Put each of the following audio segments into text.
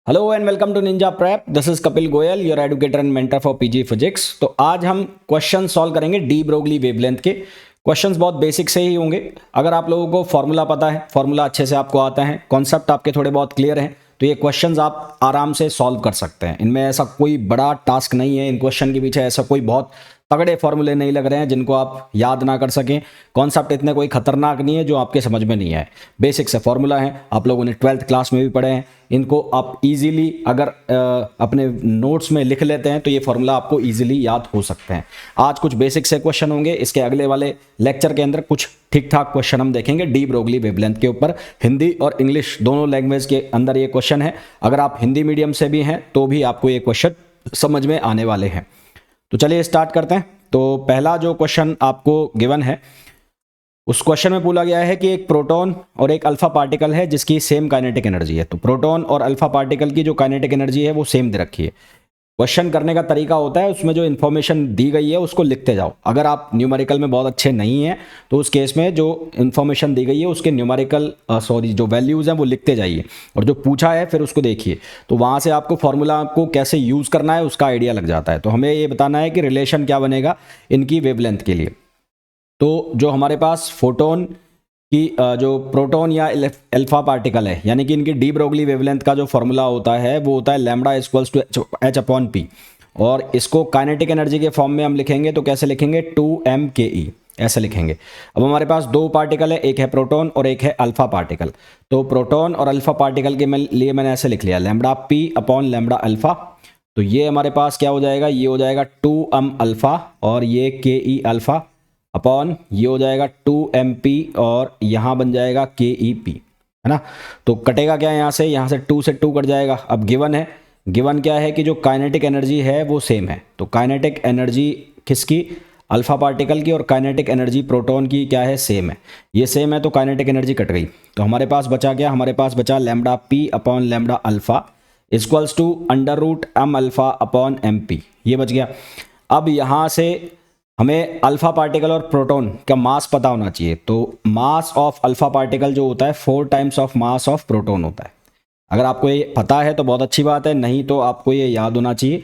Hello and welcome to Ninja Prep. This is Kapil Goyal, your educator and mentor for PG physics. तो आज हम question solve करेंगे de Broglie wavelength के। Questions बहुत basic से ही होंगे। अगर आप लोगों को फॉर्मूला पता है, फॉर्मूला अच्छे से आपको आता है, कॉन्सेप्ट आपके थोड़े बहुत क्लियर हैं, तो ये क्वेश्चंस आप आराम से सॉल्व कर सकते हैं। इनमें ऐसा कोई बड़ा टास्क नहीं है, इन क्वेश्चन के पीछे ऐसा कोई बहुत तगड़े फॉर्मूले नहीं लग रहे हैं जिनको आप याद ना कर सकें। कॉन्सेप्ट इतने कोई खतरनाक नहीं है जो आपके समझ में नहीं आए। बेसिक से फॉर्मूला है, आप लोगों ने 12th क्लास में भी पढ़े हैं। इनको आप इजीली अगर अपने नोट्स में लिख लेते हैं तो ये फॉर्मूला आपको इजीली याद हो सकते हैं। आज कुछ बेसिक से क्वेश्चन होंगे, इसके अगले वाले लेक्चर के अंदर कुछ ठीक ठाक क्वेश्चन हम देखेंगे डी ब्रोगली वेवलेंथ के ऊपर। हिंदी और इंग्लिश दोनों लैंग्वेज के अंदर ये क्वेश्चन है। अगर आप हिंदी मीडियम से भी हैं तो भी आपको ये क्वेश्चन समझ में आने वाले हैं। तो चलिए स्टार्ट करते हैं। तो पहला जो क्वेश्चन आपको गिवन है, उस क्वेश्चन में बोला गया है कि एक प्रोटॉन और एक अल्फा पार्टिकल है जिसकी सेम काइनेटिक एनर्जी है। तो प्रोटॉन और अल्फा पार्टिकल की जो काइनेटिक एनर्जी है वो सेम दे रखी है। क्वेश्चन करने का तरीका होता है, उसमें जो इन्फॉर्मेशन दी गई है उसको लिखते जाओ। अगर आप न्यूमेरिकल में बहुत अच्छे नहीं हैं तो उस केस में जो इन्फॉर्मेशन दी गई है उसके न्यूमेरिकल जो वैल्यूज़ हैं वो लिखते जाइए, और जो पूछा है फिर उसको देखिए। तो वहाँ से आपको फॉर्मूला को कैसे यूज़ करना है उसका आइडिया लग जाता है। तो हमें ये बताना है कि रिलेशन क्या बनेगा इनकी वेवलेंथ के लिए। तो जो हमारे पास फोटोन की जो प्रोटॉन या अल्फा पार्टिकल है, यानी कि इनकी डी ब्रोगली वेवलेंथ का जो फॉर्मूला होता है वो होता है lambda equals to H upon P. और इसको काइनेटिक एनर्जी के फॉर्म में हम लिखेंगे तो कैसे लिखेंगे, 2m/ke ऐसे लिखेंगे। अब हमारे पास दो पार्टिकल है, एक है प्रोटॉन और एक है अल्फा पार्टिकल। तो प्रोटॉन और अल्फा पार्टिकल के लिए मैंने ऐसे लिख लिया lambda P upon lambda alpha. तो ये हमारे पास क्या हो जाएगा, ये हो जाएगा 2m अल्फा और ये ke अल्फा अपॉन ये हो जाएगा 2mp और यहाँ बन जाएगा keP, है ना। तो कटेगा क्या यहाँ से 2 से 2 कट जाएगा। अब गिवन है, गिवन क्या है कि जो काइनेटिक एनर्जी है वो सेम है। तो काइनेटिक एनर्जी किसकी, अल्फा पार्टिकल की, और काइनेटिक एनर्जी प्रोटॉन की क्या है, सेम है। ये सेम है तो काइनेटिक एनर्जी कट गई। तो हमारे पास बचा क्या, हमारे पास बचा lambda P upon lambda alpha equals to √m alpha upon mp, ये बच गया। अब यहाँ से हमें अल्फा पार्टिकल और प्रोटॉन का मास पता होना चाहिए। तो मास ऑफ अल्फा पार्टिकल जो होता है 4 times of mass of proton होता है। अगर आपको ये पता है तो बहुत अच्छी बात है, नहीं तो आपको ये याद होना चाहिए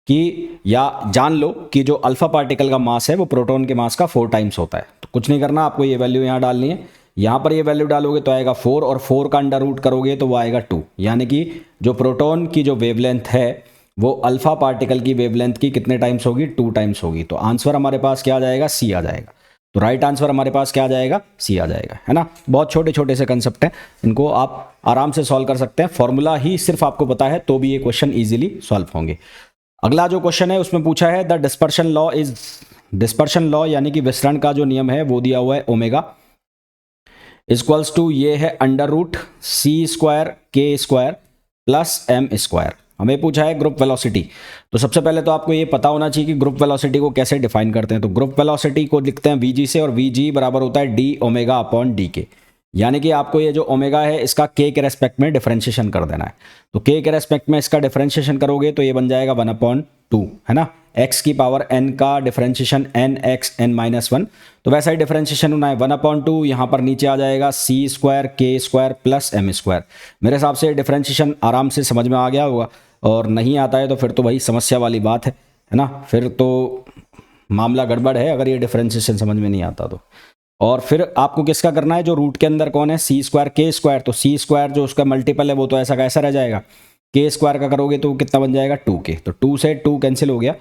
कि या जान लो कि जो अल्फा पार्टिकल का मास है वो प्रोटॉन के मास का 4 टाइम्स होता है। तो कुछ नहीं करना, आपको ये वैल्यू यहाँ डालनी है। यहाँ पर ये वैल्यू डालोगे तो आएगा 4, और 4 का अंडर रूट करोगे तो वो आएगा 2। यानी कि जो प्रोटॉन की जो वेवलेंथ है वो अल्फा पार्टिकल की वेवलेंथ की कितने टाइम्स होगी, 2 टाइम्स होगी। तो आंसर हमारे पास क्या आ जाएगा, सी आ जाएगा। तो राइट आंसर हमारे पास क्या आ जाएगा, सी आ जाएगा, है ना। बहुत छोटे छोटे से कंसेप्ट हैं, इनको आप आराम से सॉल्व कर सकते हैं। फॉर्मूला ही सिर्फ आपको पता है तो भी ये क्वेश्चन इजीली सॉल्व होंगे। अगला जो क्वेश्चन है उसमें पूछा है the dispersion law is, dispersion law यानी कि विसरण का जो नियम है वो दिया हुआ है ओमेगा इक्वल्स टू, ये है √c² k² प्लस m²। हमें पूछा है ग्रुप वेलोसिटी। तो सबसे पहले तो आपको ये पता होना चाहिए कि ग्रुप वेलोसिटी को कैसे डिफाइन करते हैं। तो ग्रुप वेलोसिटी को लिखते हैं vg से, और vg बराबर होता है d ओमेगा अपॉन डी के। यानी कि आपको ये जो ओमेगा है इसका k के रेस्पेक्ट में डिफरेंशिएशन कर देना है। तो k के रेस्पेक्ट में इसका डिफरेंशिएशन करोगे तो ये बन जाएगा 1/2, है ना। x की पावर n का डिफरेंशिएशन n(x(n-1), तो वैसा ही डिफरेंशिएशन होना है 1/2। यहाँ पर नीचे आ जाएगा c² k² प्लस m²। मेरे हिसाब से डिफरेंशिएशन आराम से समझ में आ गया होगा, और नहीं आता है तो फिर तो भाई समस्या वाली बात है ना। फिर तो मामला गड़बड़ है अगर ये डिफरेंशिएशन समझ में नहीं आता तो। और फिर आपको किसका करना है, जो रूट के अंदर कौन है, c² k²। तो c² जो उसका मल्टीपल है वो तो ऐसा का ऐसा रह जाएगा, k² का करोगे तो कितना बन जाएगा 2k। तो 2 से 2 कैंसिल हो गया।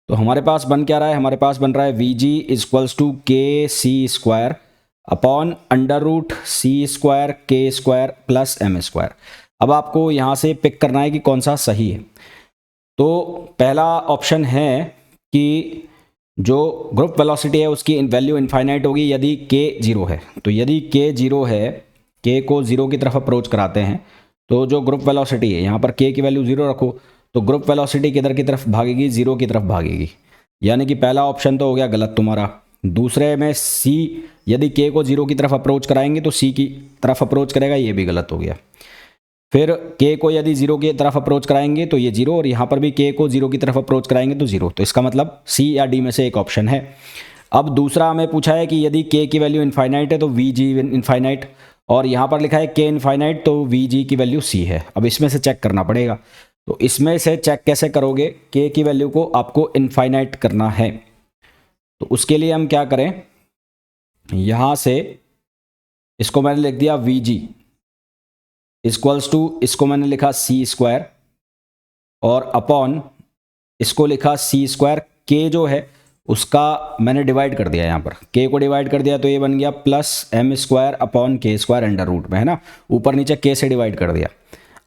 तो हमारे पास बन क्या रहा है, हमारे पास बन रहा है vg equals to kc² upon √c² k² plus m²। अब आपको यहाँ से पिक करना है कि कौन सा सही है। तो पहला ऑप्शन है कि जो ग्रुप वेलोसिटी है उसकी वैल्यू इनफाइनाइट होगी यदि k 0 है। तो यदि k 0 है, k को 0 की तरफ अप्रोच कराते हैं, तो जो ग्रुप वेलोसिटी है यहाँ पर k की वैल्यू 0 रखो तो ग्रुप वेलोसिटी किधर की तरफ भागेगी, 0 की तरफ भागेगी। यानी कि पहला ऑप्शन तो हो गया गलत तुम्हारा। दूसरे में c, यदि k को 0 की तरफ अप्रोच कराएंगे तो c की तरफ अप्रोच करेगा, ये भी गलत हो गया। फिर k को यदि 0 की तरफ अप्रोच कराएंगे तो ये 0, और यहाँ पर भी k को 0 की तरफ अप्रोच कराएंगे तो 0। तो इसका मतलब c या d में से एक ऑप्शन है। अब दूसरा हमें पूछा है कि यदि k की वैल्यू इनफाइनाइट है तो vg इनफाइनाइट, और यहाँ पर लिखा है के इनफाइनाइट, तो वी जी की वैल्यू सी है। अब इसमें से चेक करना पड़ेगा, तो इसमें से चेक कैसे करोगे, के की वैल्यू को आपको इनफाइनाइट करना है। तो उसके लिए हम क्या करें, यहाँ से इसको मैंने लिख दिया वी जी इक्वल्स टू, इसको मैंने लिखा सी स्क्वायर और अपॉन इसको लिखा सी स्क्वायर। के जो है उसका मैंने डिवाइड कर दिया, यहाँ पर के को डिवाइड कर दिया तो ये बन गया प्लस एम स्क्वायर अपॉन के स्क्वायर अंडर रूट में, है ना, ऊपर नीचे के से डिवाइड कर दिया।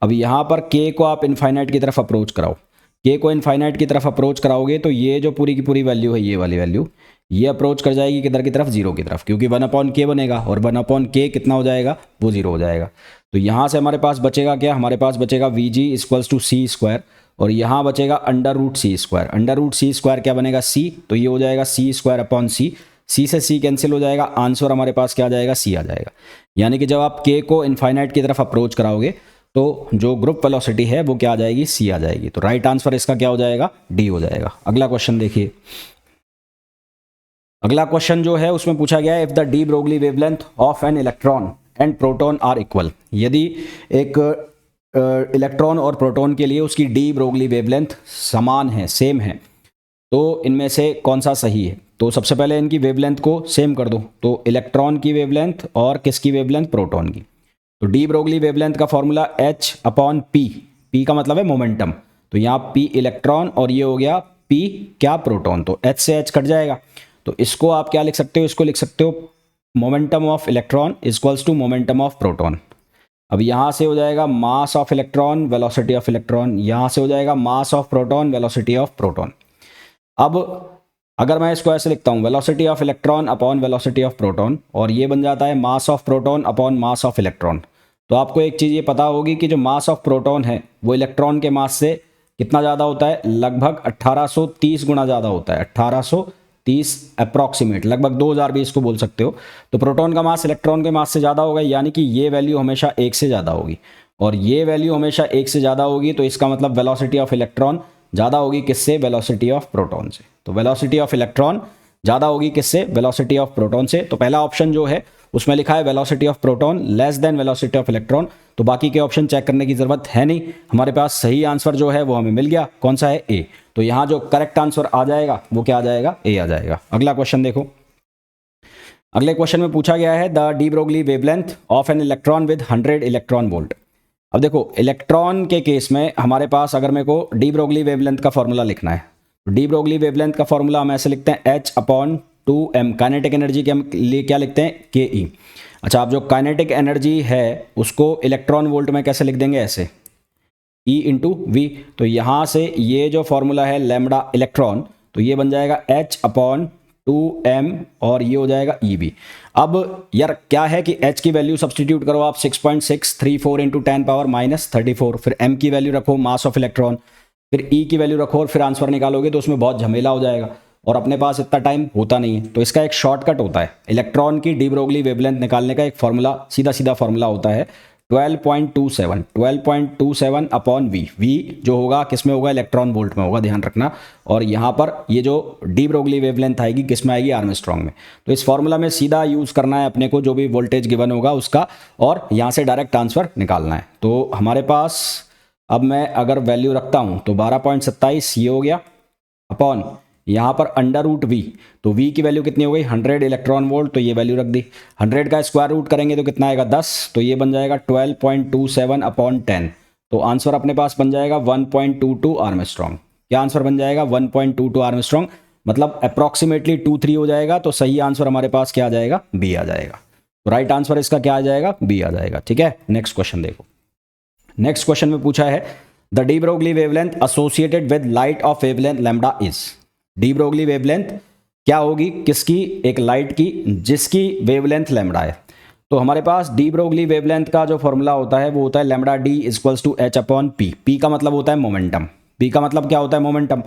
अब यहाँ पर के को आप इनफाइनाइट की तरफ अप्रोच कराओ, के को इनफाइनाइट की तरफ अप्रोच कराओगे तो ये जो पूरी की पूरी वैल्यू है, ये वाली वैल्यू, ये अप्रोच कर जाएगी किधर की तरफ, जीरो की तरफ, क्योंकि 1/k बनेगा और 1/k कितना हो जाएगा, वो जीरो हो जाएगा। तो यहाँ से हमारे पास बचेगा क्या, हमारे पास बचेगा V G equals to C square और यहाँ बचेगा under root C square. Under root C square क्या बनेगा, सी, तो ये हो जाएगा सी स्क्वायर अपॉन सी, सी से सी कैंसिल हो जाएगा, आंसर हमारे पास क्या आ जाएगा, सी आ जाएगा। यानी कि जब आप के को इनफाइनाइट की तरफ अप्रोच कराओगे तो जो ग्रुप वेलोसिटी है वो क्या आ जाएगी, सी आ जाएगी। तो राइट आंसर इसका क्या हो जाएगा, डी हो जाएगा। अगला क्वेश्चन देखिए, अगला क्वेश्चन जो है उसमें पूछा गया है, if the de Broglie wavelength of an electron and proton are equal, यदि एक इलेक्ट्रॉन और प्रोटॉन के लिए उसकी डी ब्रोगली वेवलेंथ समान है, सेम है, तो इनमें से कौन सा सही है। तो सबसे पहले इनकी वेवलेंथ को सेम कर दो, तो इलेक्ट्रॉन की वेवलेंथ और किसकी वेवलेंथ, प्रोटॉन की। तो डी ब्रोगली वेवलेंथ का formula H upon P, P का मतलब है मोमेंटम, तो यहाँ पी इलेक्ट्रॉन और ये हो गया पी क्या, प्रोटॉन, तो H से H कट जाएगा। तो इसको आप क्या लिख सकते हो, इसको लिख सकते हो momentum of electron equals to momentum of proton. अब यहाँ से हो जाएगा mass of electron velocity of electron, यहाँ से हो जाएगा mass of proton velocity of proton. अब अगर मैं इसको ऐसे लिखता हूँ, velocity of electron upon velocity of proton, और ये बन जाता है mass of proton upon mass of electron. तो आपको एक चीज़ ये पता होगी कि जो मास ऑफ प्रोटॉन है वो इलेक्ट्रॉन के मास से कितना ज़्यादा होता है, लगभग 1830 गुना ज़्यादा होता है, 1830 अप्रॉक्सीमेट, लगभग 2000 भी इसको बोल सकते हो। तो प्रोटॉन का मास इलेक्ट्रॉन के मास से ज़्यादा होगा, यानी कि ये वैल्यू हमेशा 1 से ज़्यादा होगी, और ये वैल्यू हमेशा 1 से ज़्यादा होगी, तो इसका मतलब वेलोसिटी ऑफ इलेक्ट्रॉन ज़्यादा होगी किससे, वेलोसिटी ऑफ प्रोटॉन से। तो वेलोसिटी ऑफ इलेक्ट्रॉन ज़्यादा होगी किससे, वेलोसिटी ऑफ प्रोटॉन से। तो पहला ऑप्शन जो है उसमें लिखा है velocity of proton less than velocity of electron, तो बाकी के ऑप्शन चेक करने की जरूरत है नहीं, हमारे पास सही आंसर जो है वो हमें मिल गया, कौन सा है, ए। तो यहाँ जो करेक्ट आंसर आ जाएगा वो क्या आ जाएगा, ए आ जाएगा। अगला क्वेश्चन देखो, अगले क्वेश्चन में पूछा गया है the de Broglie wavelength of an electron with 100 electron volt. अब देखो इलेक्ट्रॉन के केस में हमारे पास अगर मेरे को डी ब्रोगली वेवलेंथ का फॉर्मूला लिखना है, डी ब्रोगली वेवलेंथ का फॉर्मूला हम ऐसे लिखते हैं H upon 2m, kinetic energy के लिए क्या लिखते हैं, ke। अच्छा, आप जो काइनेटिक एनर्जी है उसको इलेक्ट्रॉन वोल्ट में कैसे लिख देंगे, ऐसे E इंटू वी। तो यहाँ से ये जो फॉर्मूला है लैम्बडा इलेक्ट्रॉन, तो ये बन जाएगा H अपॉन 2m और ये हो जाएगा EV। अब यार क्या है कि H की वैल्यू सब्सटीट्यूट करो आप 6.634 इंटू 10 पावर -34, फिर M की वैल्यू रखो मास ऑफ इलेक्ट्रॉन, फिर E की वैल्यू रखो और फिर आंसर निकालोगे तो उसमें बहुत झमेला हो जाएगा और अपने पास इतना टाइम होता नहीं है। तो इसका एक शॉर्टकट होता है, इलेक्ट्रॉन की डी ब्रोगली वेवलेंथ निकालने का एक फॉर्मूला, सीधा सीधा फॉर्मूला होता है 12.27 अपॉन वी। वी जो होगा किस में होगा, इलेक्ट्रॉन वोल्ट में होगा, ध्यान रखना। और यहाँ पर ये जो डी ब्रोगली वेवलेंथ आएगी किस में आएगी, आर्मस्ट्रॉन्ग में। तो इस फॉर्मूला में सीधा यूज़ करना है अपने को, जो भी वोल्टेज गिवन होगा उसका, और यहाँ से डायरेक्ट आंसर निकालना है। तो हमारे पास अब मैं अगर वैल्यू रखता हूँ तो 12.27 ये हो गया अपॉन यहाँ पर अंडर रूट वी, तो वी की वैल्यू कितनी हो गई, 100 इलेक्ट्रॉन वोल्ट, तो ये वैल्यू रख दी। 100 का स्क्वायर रूट करेंगे तो कितना आएगा, 10, तो ये बन जाएगा 12.27 अपॉन 10। तो आंसर अपने पास बन जाएगा 1.22 आर्मस्ट्रॉन्ग। क्या आंसर बन जाएगा, 1.22 आर्मस्ट्रॉन्ग, मतलब अप्रॉक्सीमेटली 23 हो जाएगा। तो सही आंसर हमारे पास क्या आ जाएगा, बी आ जाएगा। तो राइट आंसर इसका क्या आ जाएगा, बी आ जाएगा। ठीक है, नेक्स्ट क्वेश्चन देखो। नेक्स्ट क्वेश्चन में पूछा है the de Broglie wavelength associated with light of wavelength lambda is. D Broglie wavelength क्या होगी किसकी, एक लाइट की जिसकी वेवलेंथ लैम्बडा है। तो हमारे पास डी ब्रोगली वेवलेंथ का जो फॉर्मूला होता है वो होता है lambda D equals to H upon P. P का मतलब होता है मोमेंटम, पी का मतलब क्या होता है, मोमेंटम।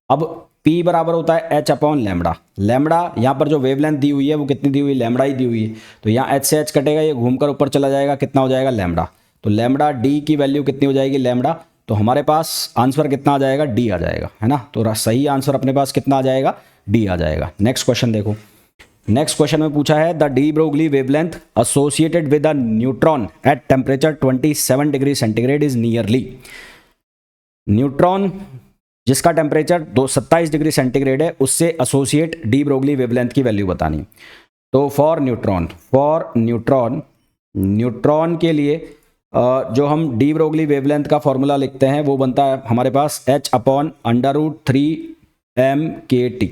अब पी बराबर होता है एच अपॉन लैम्बडा। लैम्बडा यहाँ पर जो वेवलेंथ दी हुई है वो कितनी दी हुई है, लैम्बडा ही दी हुई है। तो यहाँ एच से एच कटेगा, ये घूमकर ऊपर चला जाएगा, कितना हो जाएगा, लैम्बडा। तो लैम्बडा डी की वैल्यू कितनी हो जाएगी, लैम्बडा। तो हमारे पास आंसर कितना आ जाएगा, डी आ जाएगा, है ना। तो सही आंसर अपने पास कितना आ जाएगा, डी आ जाएगा। नेक्स्ट क्वेश्चन देखो। नेक्स्ट क्वेश्चन में पूछा है the de Broglie wavelength associated with a neutron at temperature 27 degree centigrade is nearly. Neutron जिसका टेम्परेचर 27 डिग्री सेंटीग्रेड है उससे एसोसिएट डी ब्रोगली वेवलेंथ की वैल्यू बतानी। तो फॉर न्यूट्रॉन के लिए जो हम डी ब्रोगली वेवलेंथ का फॉर्मूला लिखते हैं वो बनता है हमारे पास h/√3m/kT।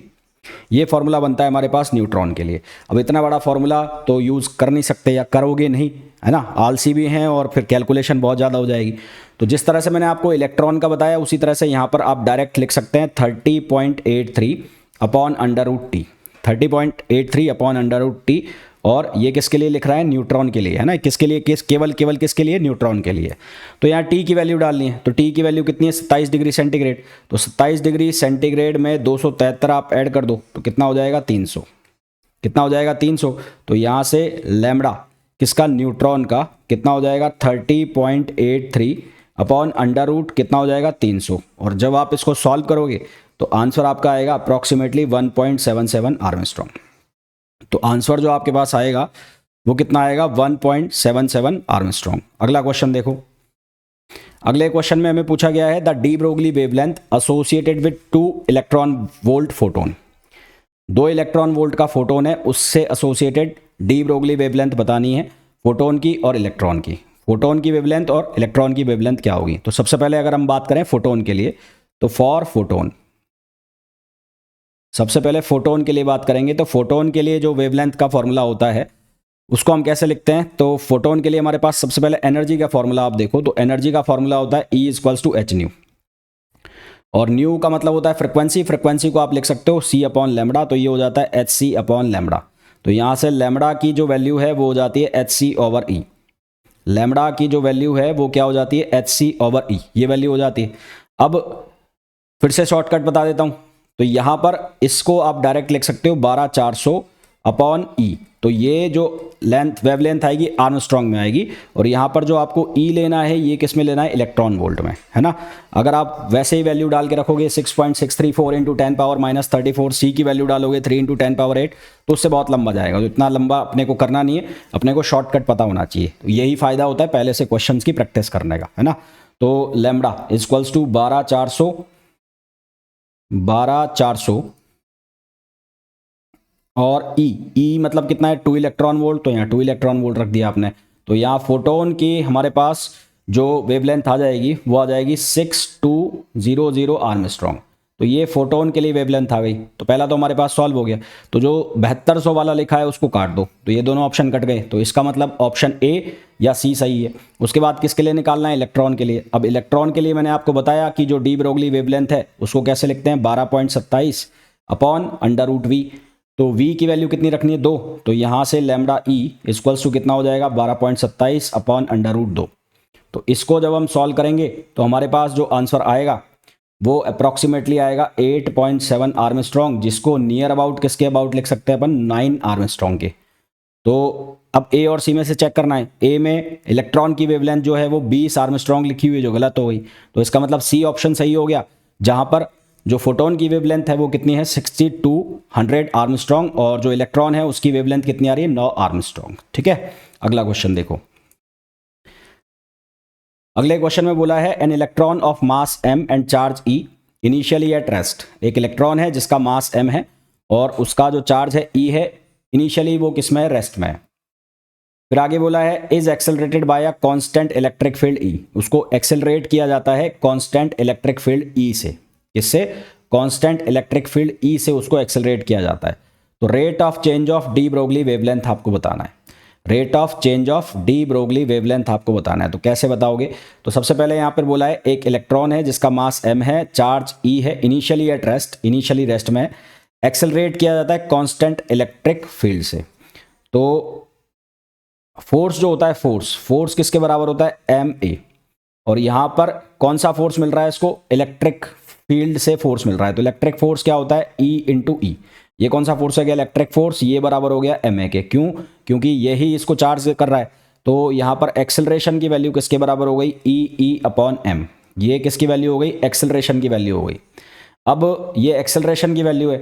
ये फॉर्मूला बनता है हमारे पास न्यूट्रॉन के लिए। अब इतना बड़ा फॉर्मूला तो यूज़ कर नहीं सकते या करोगे नहीं, है ना, आलसी भी हैं और फिर कैलकुलेशन बहुत ज़्यादा हो जाएगी। तो जिस तरह से मैंने आपको इलेक्ट्रॉन का बताया उसी तरह से यहाँ पर आप डायरेक्ट लिख सकते हैं 30.83/√T 30.83/√T। और ये किसके लिए लिख रहा है? न्यूट्रॉन के लिए, है ना। किसके लिए? केवल किसके लिए? न्यूट्रॉन के लिए। तो यहाँ T की वैल्यू डालनी है। तो T की वैल्यू कितनी है? 27 डिग्री सेंटीग्रेड। तो 27 डिग्री सेंटीग्रेड में 273 आप ऐड कर दो तो कितना हो जाएगा? 300। कितना हो जाएगा? 300। तो यहाँ से लैम्बडा किसका? न्यूट्रॉन का कितना हो जाएगा? 30.83/√, कितना हो जाएगा? 300। और जब आप इसको सॉल्व करोगे तो आंसर आपका आएगा अप्रॉक्सीमेटली 1.77 आर्मस्ट्रॉन्ग। तो आंसर जो आपके पास आएगा वो कितना आएगा? 1.77 आर्मस्ट्रॉन्ग। अगला क्वेश्चन देखो। अगले क्वेश्चन में हमें पूछा गया है the de Broglie wavelength associated with 2 electron volt photon. 2 electron volt का फोटोन है, उससे एसोसिएटेड डी ब्रोगली वेवलेंथ बतानी है, फोटोन की और इलेक्ट्रॉन की। फोटोन की वेवलेंथ और इलेक्ट्रॉन की वेवलेंथ क्या होगी? तो सबसे पहले अगर हम बात करें फोटोन के लिए तो फॉर फोटोन, सबसे पहले फोटोन के लिए बात करेंगे। तो फोटोन के लिए जो वेवलेंथ का फॉर्मूला होता है उसको हम कैसे लिखते हैं? तो फोटोन के लिए हमारे पास सबसे पहले एनर्जी का फॉर्मूला आप देखो तो एनर्जी का फॉर्मूला होता है E=hν। और न्यू का मतलब होता है फ्रिक्वेंसी। फ्रिक्वेंसी को आप लिख सकते हो c/λ, तो ये हो जाता है hc/λ। तो यहाँ से लैम्बडा की जो वैल्यू है वो हो जाती है hc/E। लैम्बडा की जो वैल्यू है वो क्या हो जाती है? hc/E, ये वैल्यू हो जाती है। अब फिर से शॉर्टकट बता देता हूँ। तो यहाँ पर इसको आप डायरेक्ट लिख सकते हो 12400/E। तो ये जो वेवलेंथ आएगी आर्मस्ट्रॉन्ग में आएगी। और यहाँ पर जो आपको E लेना है ये किस में लेना है? इलेक्ट्रॉन वोल्ट में, है ना। अगर आप वैसे ही वैल्यू डाल के रखोगे 6.634 × 10⁻34, C की वैल्यू डालोगे 3 × 10⁸, तो उससे बहुत लंबा जाएगा। तो इतना लंबा अपने को करना नहीं है, अपने को शॉर्टकट पता होना चाहिए। तो यही फायदा होता है पहले से क्वेश्चन की प्रैक्टिस करने का, है ना। तो लैम्बडा इक्वल्स टू 12400 और E मतलब कितना है? 2 इलेक्ट्रॉन वोल्ट। तो यहाँ 2 इलेक्ट्रॉन वोल्ट रख दिया आपने। तो यहाँ फोटोन की हमारे पास जो वेवलेंथ आ जाएगी वो आ जाएगी 6200 आर्मस्ट्रॉन्ग। तो ये फोटोन के लिए वेवलेंथ आ गई। तो पहला तो हमारे पास सॉल्व हो गया। तो जो 7200 वाला लिखा है उसको काट दो, तो ये दोनों ऑप्शन कट गए। तो इसका मतलब ऑप्शन ए या सी सही है। उसके बाद किसके लिए निकालना है? इलेक्ट्रॉन के लिए। अब इलेक्ट्रॉन के लिए मैंने आपको बताया कि जो डी ब्रोगली वेवलेंथ है उसको कैसे लिखते हैं? 12.27/√V। तो V की वैल्यू कितनी रखनी है? 2। तो यहाँ से लैम्बडा E इक्वल्स टू कितना हो जाएगा? 12.27/√2। तो इसको जब हम सॉल्व करेंगे तो हमारे पास जो आंसर आएगा वो अप्रॉक्सीमेटली आएगा 8.7 आर्मस्ट्रॉन्ग, जिसको नियर अबाउट किसके अबाउट लिख सकते हैं अपन? 9 आर्मस्ट्रॉन्ग के। तो अब ए और सी में से चेक करना है। ए में इलेक्ट्रॉन की वेवलेंथ जो है वो 20 आर्मस्ट्रॉन्ग लिखी हुई है, जो गलत हो गई। तो इसका मतलब सी ऑप्शन सही हो गया, जहां पर जो फोटोन की वेवलेंथ है वो कितनी है? 6200 आर्मस्ट्रॉन्ग। और जो इलेक्ट्रॉन है उसकी वेवलेंथ कितनी आ रही है? 9 आर्मस्ट्रॉन्ग। ठीक है, अगला क्वेश्चन देखो। अगले क्वेश्चन में बोला है an electron of mass m and charge E initially at rest. एक इलेक्ट्रॉन है जिसका मास m है और उसका जो चार्ज है E है, इनिशियली वो किस में है? रेस्ट में है। फिर आगे बोला है is accelerated by a constant electric field E। उसको एक्सेलरेट किया जाता है कांस्टेंट इलेक्ट्रिक फील्ड E से। किससे? कांस्टेंट इलेक्ट्रिक फील्ड E से उसको एक्सेलरेट किया जाता है। तो rate of change of de Broglie wavelength आपको बताना है। Rate of change of de Broglie wavelength आपको बताना है। तो कैसे बताओगे? तो सबसे पहले यहाँ पर बोला है एक इलेक्ट्रॉन है जिसका मास m है, चार्ज E है, initially at rest, initially rest में, एक्सेलरेट किया जाता है कांस्टेंट इलेक्ट्रिक फील्ड से। तो फोर्स जो होता है, फोर्स किसके बराबर होता है? ma। और यहाँ पर कौन सा फोर्स मिल रहा है इसको? इलेक्ट्रिक फील्ड से फोर्स मिल रहा है। तो इलेक्ट्रिक फोर्स क्या होता है? E × E। ये कौन सा फोर्स हो गया? Electric force. ये बराबर हो गया ma के। क्यों? क्योंकि यही इसको चार्ज कर रहा है। तो यहाँ पर एक्सेलरेशन की वैल्यू किसके बराबर हो गई? E/m। ये किसकी वैल्यू हो गई? एक्सेलरेशन की वैल्यू हो गई। अब ये एक्सेलरेशन की वैल्यू है।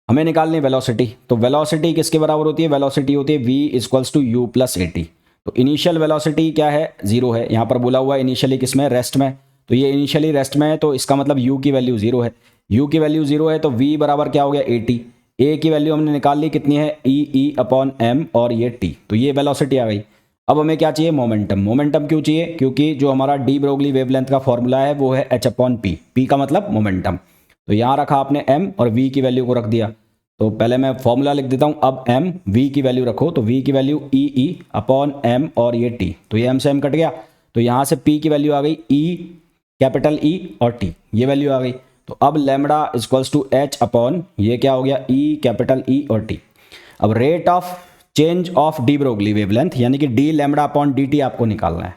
हमें निकालनी वेलोसिटी, तो वेलोसिटी किसके बराबर होती है, वेलोसिटी होती है v equals to U plus A T. तो इनिशियल वेलोसिटी क्या है, जीरो है, यहाँ पर बोला हुआ है इनिशियली किसमें, रेस्ट में, तो ये इनिशियली रेस्ट में है, तो इसका मतलब u की वैल्यू जीरो है, u की वैल्यू जीरो है तो v बराबर क्या हो गया ए टी, a की वैल्यू हमने निकाल ली कितनी है ई अपॉन एम और ये t, तो ये वेलोसिटी आ गई। अब हमें क्या चाहिए, मोमेंटम। मोमेंटम क्यों चाहिए, क्योंकि जो हमारा डी ब्रोगली वेवलेंथ का फॉर्मूला है वो है h अपॉन पी, पी का मतलब मोमेंटम। तो यहाँ रखा आपने m और v की वैल्यू को रख दिया, तो पहले मैं फॉर्मूला लिख देता हूँ, अब m v की वैल्यू रखो, तो v की वैल्यू ई अपॉन m और ये t, तो ये m से m कट गया, तो यहाँ से p की वैल्यू आ गई e कैपिटल E और t, ये वैल्यू आ गई। तो अब lambda equals to h upon ये क्या हो गया E कैपिटल E और t। अब rate of change of de Broglie wavelength यानी कि D lambda upon D T आपको निकालना है,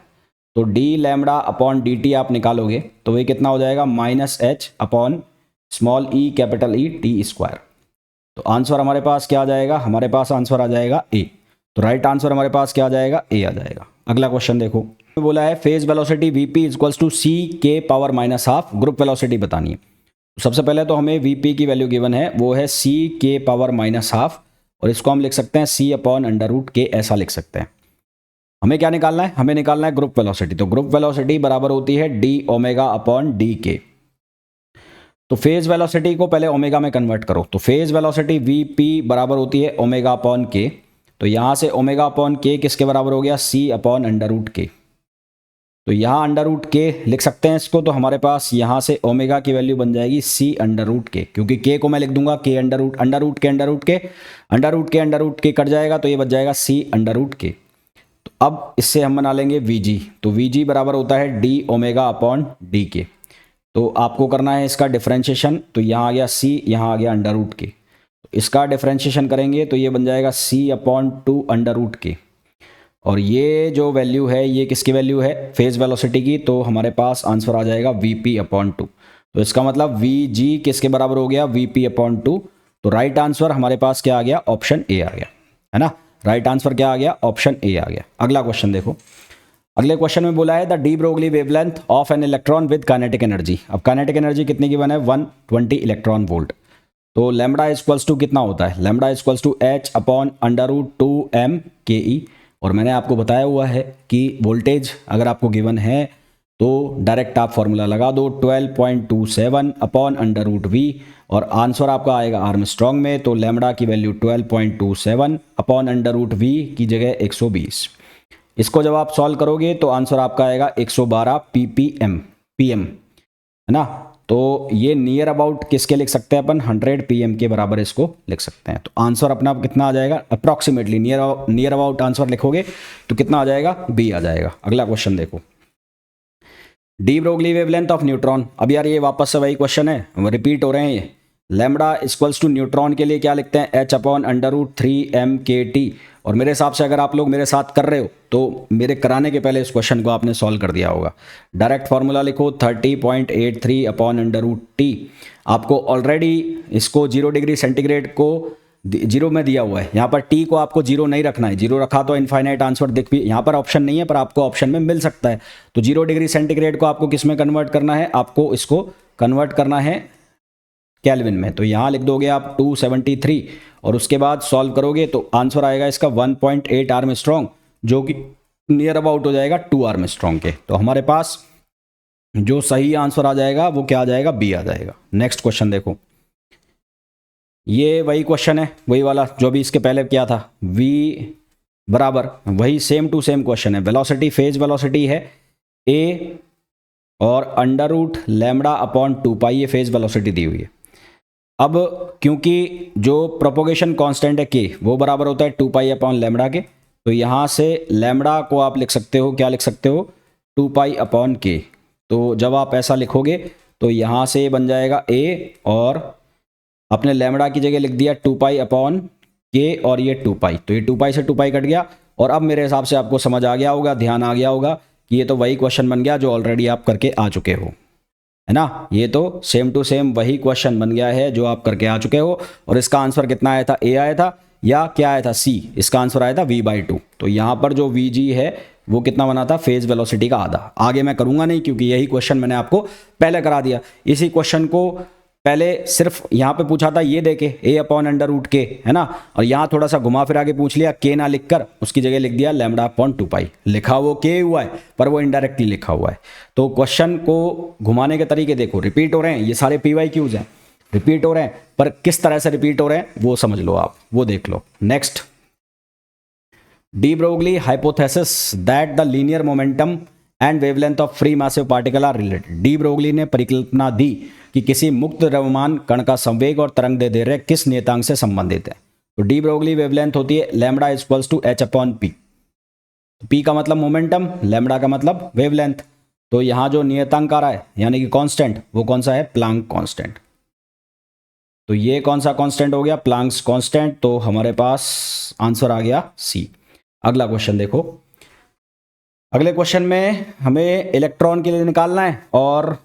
तो D lambda upon D T आप निकालोगे तो ये कितना हो जाएगा, minus H upon small E capital E T square. तो आंसर हमारे पास क्या आ जाएगा, हमारे पास आंसर आ जाएगा ए, तो राइट आंसर हमारे पास क्या आ जाएगा, ए आ जाएगा। अगला क्वेश्चन देखो, बोला है phase velocity VP equals to C के power minus half, group velocity बतानी है। सबसे पहले तो हमें वीपी की वैल्यू गिवन है वो है सी के पावर माइनस हाफ, और इसको हम लिख सकते हैं सी अपॉन अंडर रूट के, ऐसा लिख सकते हैं। हमें क्या निकालना है, हमें निकालना है ग्रुप वेलोसिटी, तो ग्रुप वेलोसिटी बराबर होती है डी ओमेगा अपॉन डी के। तो फेज वेलोसिटी को पहले ओमेगा में कन्वर्ट करो, तो फेज वेलोसिटी वीपी बराबर होती है ओमेगा अपॉन के, तो यहाँ से ओमेगा अपॉन के किसके बराबर हो गया, सी अपॉन अंडर रूट के। तो यहाँ अंडर रूट के लिख सकते हैं इसको, तो हमारे पास यहाँ से ओमेगा की वैल्यू बन जाएगी सी अंडर रूट के, क्योंकि के को मैं लिख दूंगा के अंडर रूट, अंडर रूट के अंडर रूट के, अंडर रूट के अंडर रूट के कट जाएगा, तो ये बच जाएगा सी अंडर रूट के। तो अब इससे हम बना लेंगे वीजी, तो वीजी बराबर होता है डी ओमेगा अपॉन डी के। तो आपको करना है इसका डिफरेंशिएशन, तो यहाँ आ गया सी, यहाँ आ गया अंडर रूट के, तो इसका डिफरेंशिएशन करेंगे तो ये बन जाएगा सी अपॉन टू अंडर रूट के, और ये जो वैल्यू है ये किसकी वैल्यू है, फेज वेलोसिटी की, तो हमारे पास आंसर आ जाएगा वीपी अपॉन टू। तो इसका मतलब वीजी किसके बराबर हो गया, वीपी अपॉन टू। तो राइट आंसर हमारे पास क्या आ गया, ऑप्शन ए आ गया, है ना, राइट आंसर क्या आ गया, ऑप्शन ए आ गया। अगला क्वेश्चन देखो, अगले क्वेश्चन में बोला है the de Broglie wavelength of an electron with kinetic energy. अब काइनेटिक एनर्जी कितनी गिवन है, 120 इलेक्ट्रॉन वोल्ट। तो लैम्बडा इक्वल्स टू कितना होता है, lambda equals to H upon under root 2m के ई, और मैंने आपको बताया हुआ है कि वोल्टेज अगर आपको गिवन है तो डायरेक्ट आप फॉर्मूला लगा दो 12.27 अपॉन अंडर रूट वी, और आंसर आपका आएगा आर्मस्ट्रॉन्ग में, तो लैम्बडा की value 12.27 upon under root V की जगह 120। इसको जब आप सॉल्व करोगे तो आंसर आपका आएगा 112 पीपीएम पीएम, है ना। तो ये नियर अबाउट किसके लिख सकते हैं अपन, 100 पीएम के बराबर इसको लिख सकते हैं। तो आंसर अपना कितना आ जाएगा, अप्रॉक्सीमेटली नियर अबाउट आंसर लिखोगे तो कितना आ जाएगा, बी आ जाएगा। अगला क्वेश्चन देखो, D Broglie wavelength of neutron. अब यार ये वापस से वही क्वेश्चन है, रिपीट हो रहे हैं ये। लैम्बडा इक्वल्स टू न्यूट्रॉन के लिए क्या लिखते हैं, H upon under root 3m के टी, और मेरे हिसाब से अगर आप लोग मेरे साथ कर रहे हो तो मेरे कराने के पहले इस क्वेश्चन को आपने सॉल्व कर दिया होगा। डायरेक्ट फार्मूला लिखो 30.83 अपॉन अंडर रूट टी। आपको ऑलरेडी इसको 0 डिग्री सेंटीग्रेड को 0 में दिया हुआ है, यहाँ पर टी को आपको 0 नहीं रखना है, 0 रखा तो इनफाइनाइट आंसर दिख भी, यहाँ पर ऑप्शन नहीं है पर आपको ऑप्शन में मिल सकता है। तो 0 डिग्री सेंटीग्रेड को आपको किस में कन्वर्ट करना है, आपको इसको कन्वर्ट करना है केल्विन में, तो यहाँ लिख दोगे आप 273, और उसके बाद सॉल्व करोगे तो आंसर आएगा इसका 1.8 आर्मस्ट्रॉन्ग, जो कि नियर अबाउट हो जाएगा 2 आर्मस्ट्रॉन्ग के। तो हमारे पास जो सही आंसर आ जाएगा वो क्या आ जाएगा, बी आ जाएगा। नेक्स्ट क्वेश्चन देखो, ये वही क्वेश्चन है, वही वाला जो भी इसके पहले किया था, v बराबर वही सेम टू सेम क्वेश्चन है। वेलोसिटी फेज वेलोसिटी है a और अंडर रूट लैम्बडा अपॉन 2 पाई, ये फेज वेलोसिटी दी हुई है। अब क्योंकि जो प्रोपोगेशन कांस्टेंट है k वो बराबर होता है 2 पाई अपॉन लैम्बडा के, तो यहाँ से लैम्बडा को आप लिख सकते हो, क्या लिख सकते हो, 2 पाई अपॉन k। तो जब आप ऐसा लिखोगे तो यहाँ से बन जाएगा a, और अपने लैम्बडा की जगह लिख दिया 2 पाई अपॉन के, और ये 2 पाई, तो ये 2 पाई से 2 पाई कट गया। और अब मेरे हिसाब से आपको समझ आ गया होगा, ध्यान आ गया होगा कि ये तो वही क्वेश्चन बन गया जो ऑलरेडी आप करके आ चुके हो, है ना। ये तो सेम टू सेम वही क्वेश्चन बन गया है जो आप करके आ चुके हो। और इसका आंसर कितना आया था, ए आया था या क्या आया था, सी। इसका आंसर आया था v/2। तो यहाँ पर जो vg है वो कितना बना था, फेज वेलोसिटी का आधा। आगे मैं करूँगा नहीं क्योंकि यही क्वेश्चन मैंने आपको पहले करा दिया। इसी क्वेश्चन को पहले सिर्फ यहाँ पे पूछा था ये देके a अपॉन अंडर रूट के, है ना, और यहाँ थोड़ा सा घुमा फिरा के पूछ लिया, k ना लिखकर उसकी जगह लिख दिया लैम्डा अपॉन 2 पाई। लिखा वो k हुआ है पर वो इनडायरेक्टली लिखा हुआ है। तो क्वेश्चन को घुमाने के तरीके देखो, रिपीट हो रहे हैं, ये सारे PYQs हैं, रिपीट हो रहे हैं, पर किस तरह से रिपीट हो रहे हैं वो समझ लो आप, वो देख लो। Next, de Broglie hypothesis that the linear momentum and wavelength of free massive particle are related. De Broglie ने परिकल्पना दी कि किसी मुक्त द्रव्यमान कण का संवेग और तरंग दैर्ध्य किस नियतांक से संबंधित है। तो डी ब्रोगली वेवलेंथ होती है lambda equals to h upon P. P का मतलब मोमेंटम, लैम्डा का मतलब वेवलेंथ। तो यहाँ जो नियतांक आ रहा है यानी कि कांस्टेंट, वो कौन सा है, प्लांक कांस्टेंट। तो ये कौन सा कांस्टेंट हो गया, प्लांक्स कांस्टेंट। तो हमारे पास आंसर आ गया सी। अगला क्वेश्चन देखो, अगले क्वेश्चन में हमें इलेक्ट्रॉन के लिए निकालना है और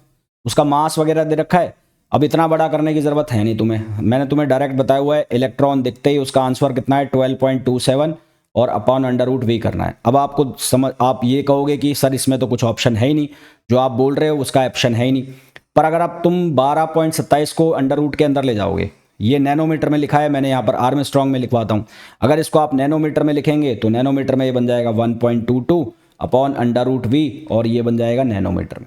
उसका मास वगैरह दे रखा है। अब इतना बड़ा करने की ज़रूरत है नहीं तुम्हें, मैंने तुम्हें डायरेक्ट बताया हुआ है, इलेक्ट्रॉन दिखते ही उसका आंसर कितना है 12.27 और अपॉन अंडर रूट वी करना है। अब आपको समझ, आप ये कहोगे कि सर इसमें तो कुछ ऑप्शन है ही नहीं, जो आप बोल रहे हो उसका ऑप्शन है ही नहीं। पर अगर आप तुम 12.27 को अंडर रूट के अंदर ले जाओगे, ये नैनोमीटर में लिखा है, मैंने यहाँ पर आर्मस्ट्रॉन्ग में लिखवाता हूँ, अगर इसको आप नैनोमीटर में लिखेंगे तो नैनोमीटर में ये बन जाएगा 1.22 अपॉन अंडर रूट वी, और ये बन जाएगा नैनोमीटर में।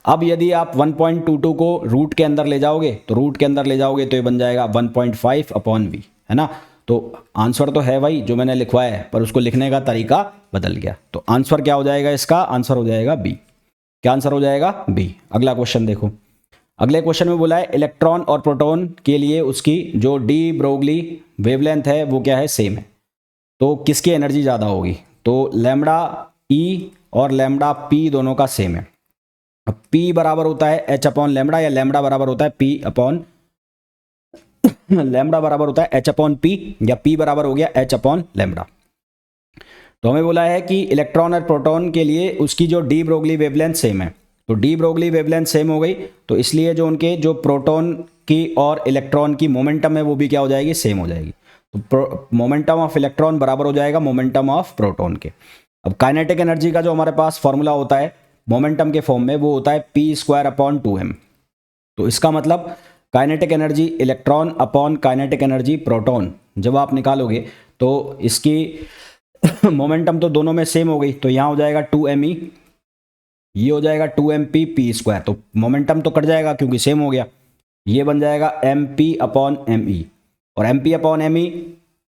अब यदि आप 1.22 को रूट के अंदर ले जाओगे तो रूट के अंदर ले जाओगे तो ये बन जाएगा 1.5 अपॉन वी, है ना। तो आंसर तो है वही जो मैंने लिखवाया है, पर उसको लिखने का तरीका बदल गया। तो आंसर क्या हो जाएगा इसका, आंसर हो जाएगा बी। क्या आंसर हो जाएगा, बी। अगला क्वेश्चन देखो, अगले क्वेश्चन में बोला है इलेक्ट्रॉन और प्रोटॉन के लिए उसकी जो डी ब्रोगली वेवलेंथ है वो क्या है, सेम है। तो किसकी एनर्जी ज़्यादा होगी, तो लैम्डा ई और लैम्डा पी दोनों का सेम है। अब P बराबर होता है H अपॉन लैम्डा, या लैम्डा बराबर होता है P अपॉन लैम्डा बराबर होता है H अपॉन P, या P बराबर हो गया H अपॉन लैम्डा। तो हमें बोला है कि इलेक्ट्रॉन और प्रोटॉन के लिए उसकी जो डी ब्रोगली वेवलेंथ सेम है। तो डी ब्रोगली वेवलेंथ सेम हो गई, तो इसलिए जो उनके जो प्रोटॉन की और इलेक्ट्रॉन की मोमेंटम है वो भी क्या हो जाएगी, सेम हो जाएगी। तो मोमेंटम ऑफ इलेक्ट्रॉन बराबर हो जाएगा मोमेंटम ऑफ प्रोटॉन के। अब काइनेटिक एनर्जी का जो हमारे पास फॉर्मूला होता है मोमेंटम के फॉर्म में, वो होता है p² अपॉन 2m। तो इसका मतलब kinetic energy electron upon kinetic energy proton जब आप निकालोगे तो इसकी मोमेंटम तो दोनों में सेम हो गई, तो यहाँ हो जाएगा 2me, ये हो जाएगा 2mp p²। तो मोमेंटम तो कट जाएगा क्योंकि सेम हो गया, ये बन जाएगा mp अपॉन me, और mp अपॉन me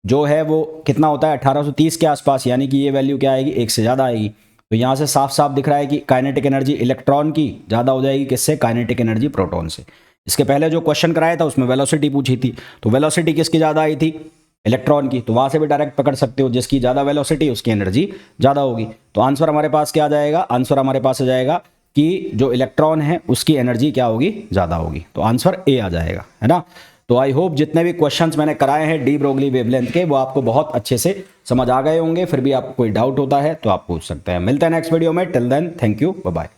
जो है वो कितना होता है 1830 के आसपास, यानी कि ये वैल्यू क्या आएगी, 1 से ज़्यादा आएगी। तो यहाँ से साफ साफ दिख रहा है कि काइनेटिक एनर्जी इलेक्ट्रॉन की ज़्यादा हो जाएगी किससे, काइनेटिक एनर्जी प्रोटॉन से। इसके पहले जो क्वेश्चन कराया था उसमें वेलोसिटी पूछी थी, तो वेलोसिटी किसकी ज़्यादा आई थी, इलेक्ट्रॉन की। तो वहाँ से भी डायरेक्ट पकड़ सकते हो, जिसकी ज़्यादा वेलोसिटी उसकी एनर्जी ज़्यादा होगी। तो आंसर हमारे पास क्या आ जाएगा, आंसर हमारे पास आ जाएगा कि जो इलेक्ट्रॉन है उसकी एनर्जी क्या होगी, ज़्यादा होगी। तो आंसर ए आ जाएगा, है ना। तो आई होप जितने भी क्वेश्चंस मैंने कराए हैं डी ब्रोगली वेवलेंथ के वो आपको बहुत अच्छे से समझ आ गए होंगे। फिर भी आपको कोई डाउट होता है तो आप पूछ सकते हैं। मिलते हैं नेक्स्ट वीडियो में, till then thank you, bye bye.